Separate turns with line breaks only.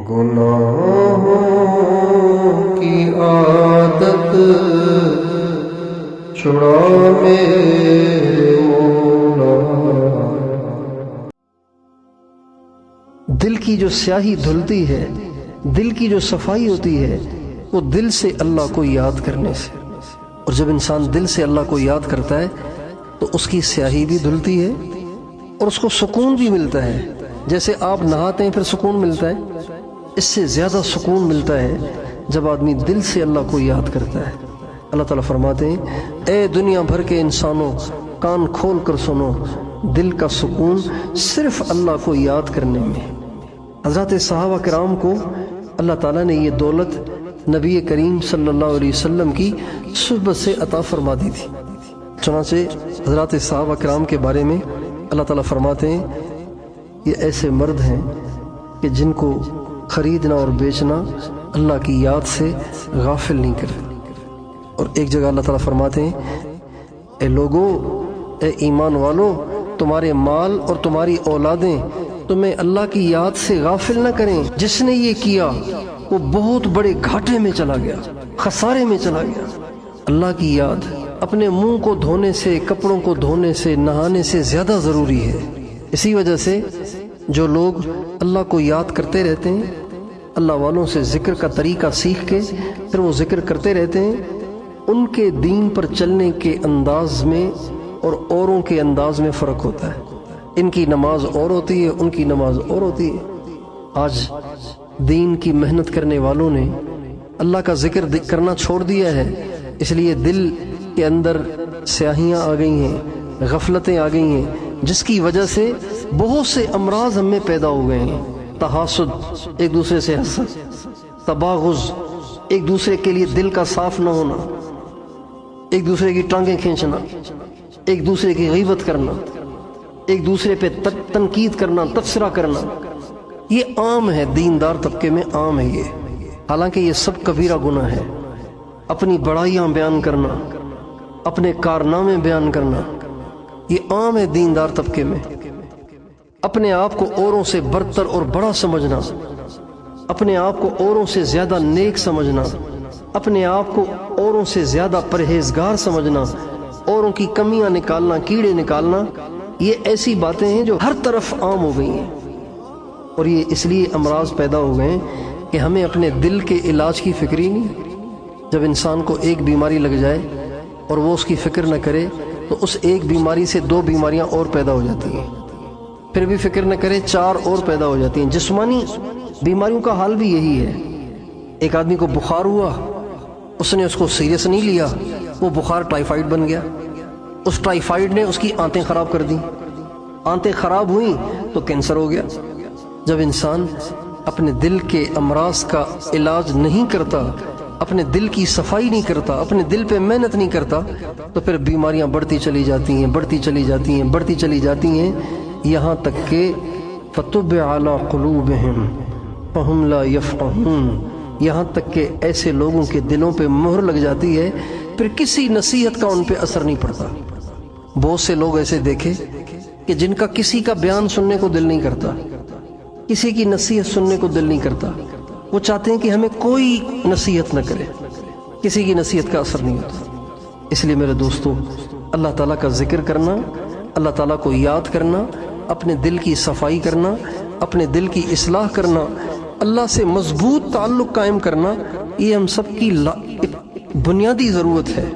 گناہوں کی عادت چھڑا میرے مولا۔
دل کی جو سیاہی دھلتی ہے، دل کی جو صفائی ہوتی ہے، وہ دل سے اللہ کو یاد کرنے سے، اور جب انسان دل سے اللہ کو یاد کرتا ہے تو اس کی سیاہی بھی دھلتی ہے اور اس کو سکون بھی ملتا ہے۔ جیسے آپ نہاتے ہیں پھر سکون ملتا ہے، اس سے زیادہ سکون ملتا ہے جب آدمی دل سے اللہ کو یاد کرتا ہے۔ اللہ تعالیٰ فرماتے ہیں، اے دنیا بھر کے انسانوں، کان کھول کر سنو، دل کا سکون صرف اللہ کو یاد کرنے میں۔ حضرات صحابہ کرام کو اللہ تعالیٰ نے یہ دولت نبی کریم صلی اللہ علیہ وسلم کی صحبت سے عطا فرما دی تھی۔ چنانچہ حضرات صحابہ کرام کے بارے میں اللہ تعالیٰ فرماتے ہیں، یہ ایسے مرد ہیں کہ جن کو خریدنا اور بیچنا اللہ کی یاد سے غافل نہیں کرتے۔ اور ایک جگہ اللہ تعالیٰ فرماتے ہیں، اے لوگو، اے ایمان والو، تمہارے مال اور تمہاری اولادیں تمہیں اللہ کی یاد سے غافل نہ کریں۔ جس نے یہ کیا وہ بہت بڑے گھاٹے میں چلا گیا، خسارے میں چلا گیا۔ اللہ کی یاد اپنے منہ کو دھونے سے، کپڑوں کو دھونے سے، نہانے سے زیادہ ضروری ہے۔ اسی وجہ سے جو لوگ اللہ کو یاد کرتے رہتے ہیں، اللہ والوں سے ذکر کا طریقہ سیکھ کے پھر وہ ذکر کرتے رہتے ہیں، ان کے دین پر چلنے کے انداز میں اور اوروں کے انداز میں فرق ہوتا ہے۔ ان کی نماز اور ہوتی ہے، ان کی نماز اور ہوتی ہے۔ آج دین کی محنت کرنے والوں نے اللہ کا ذکر کرنا چھوڑ دیا ہے، اس لیے دل کے اندر سیاہیاں آ گئی ہیں، غفلتیں آ گئی ہیں، جس کی وجہ سے بہت سے امراض ہم میں پیدا ہو گئے ہیں۔ تحاسد، ایک دوسرے سے حسد، تباغض، ایک دوسرے کے لیے دل کا صاف نہ ہونا، ایک دوسرے کی ٹانگیں کھینچنا، ایک دوسرے کی غیبت کرنا، ایک دوسرے پہ تنقید کرنا، تبصرہ کرنا، یہ عام ہے، دیندار طبقے میں عام ہے یہ۔ حالانکہ یہ سب کبیرہ گناہ ہے۔ اپنی بڑائیاں بیان کرنا، اپنے کارنامے بیان کرنا، یہ عام ہے دیندار طبقے میں۔ اپنے آپ کو اوروں سے برتر اور بڑا سمجھنا، اپنے آپ کو اوروں سے زیادہ نیک سمجھنا، اپنے آپ کو اوروں سے زیادہ پرہیزگار سمجھنا، اوروں کی کمیاں نکالنا، کیڑے نکالنا، یہ ایسی باتیں ہیں جو ہر طرف عام ہو گئی ہیں۔ اور یہ اس لیے امراض پیدا ہو گئے ہیں کہ ہمیں اپنے دل کے علاج کی فکر ہی نہیں۔ جب انسان کو ایک بیماری لگ جائے اور وہ اس کی فکر نہ کرے تو اس ایک بیماری سے 2 بیماریاں اور پیدا ہو جاتی ہیں، پھر بھی فکر نہ کرے 4 اور پیدا ہو جاتی ہیں۔ جسمانی بیماریوں کا حال بھی یہی ہے۔ ایک آدمی کو بخار ہوا، اس نے اس کو سیریس نہیں لیا، وہ بخار ٹائیفائیڈ بن گیا۔ اس ٹائیفائیڈ نے اس کی آنتیں خراب کر دیں، آنتیں خراب ہوئیں تو کینسر ہو گیا۔ جب انسان اپنے دل کے امراض کا علاج نہیں کرتا، اپنے دل کی صفائی نہیں کرتا، اپنے دل پہ محنت نہیں کرتا، تو پھر بیماریاں بڑھتی چلی جاتی ہیں، بڑھتی چلی جاتی ہیں، بڑھتی چلی جاتی ہیں، یہاں تک کہ فَطُبِعَ عَلَىٰ قُلُوبِهِمْ فَهُمْ لَا يَفْقَهُونَ، یہاں تک کہ ایسے لوگوں کے دلوں پہ مہر لگ جاتی ہے، پھر کسی نصیحت کا ان پہ اثر نہیں پڑتا۔ بہت سے لوگ ایسے دیکھے کہ جن کا کسی کا بیان سننے کو دل نہیں کرتا، کسی کی نصیحت سننے کو دل نہیں کرتا، وہ چاہتے ہیں کہ ہمیں کوئی نصیحت نہ کرے، کسی کی نصیحت کا اثر نہیں ہوتا۔ اس لیے میرے دوستو، اللہ تعالیٰ کا ذکر کرنا، اللہ تعالیٰ کو یاد کرنا، اپنے دل کی صفائی کرنا، اپنے دل کی اصلاح کرنا، اللہ سے مضبوط تعلق قائم کرنا، یہ ہم سب کی بنیادی ضرورت ہے۔